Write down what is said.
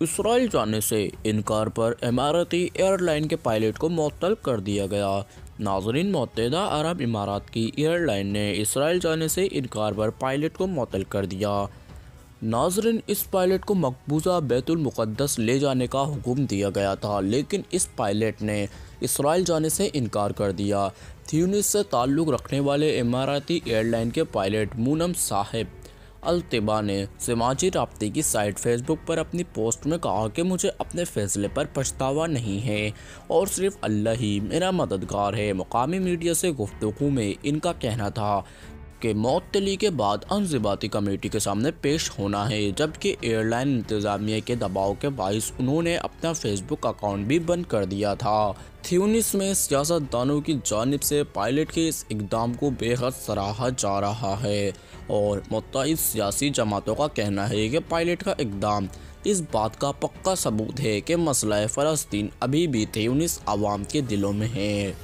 Israel जाने से इनकार पर इमाराती एयरलाइन के पायलट को मुअत्तल कर दिया गया। नाज़रीन, मुत्तहिदा अरब इमारात की एयरलाइन ने इसराइल जाने से इनकार पर पायलट को मुअत्तल कर दिया। नाज़रीन, इस पायलट को मकबूजा बैतुल मुक़द्दस ले जाने का हुक्म दिया गया था, लेकिन इस पायलट ने इसराइल जाने से इनकार कर दिया। ट्यूनिस से ताल्लुक़ रखने वाले इमाराती एयरलाइन के पायलट मूनम साहिब अल-तिबा ने समाजी राब्ते की साइट फेसबुक पर अपनी पोस्ट में कहा कि मुझे अपने फ़ैसले पर पछतावा नहीं है और सिर्फ अल्लाह ही मेरा मददगार है। मुकामी मीडिया से गुफ्तगू में इनका कहना था कि मुअत्तली के बाद इंज़िबाती कमेटी के सामने पेश होना है, जबकि एयरलाइन इंतज़ामिया के दबाव के बाइस उन्होंने अपना फेसबुक अकाउंट भी बंद कर दिया था। ट्यूनिस में सियासतदानों की जानिब से पायलट के इस इक़दाम को बेहद सराहा जा रहा है और मुत्तहिद सियासी जमातों का कहना है कि पायलट का इक़दाम इस बात का पक्का सबूत है कि मसला फ़लस्तीन अभी भी ट्यूनिस अवाम के दिलों में है।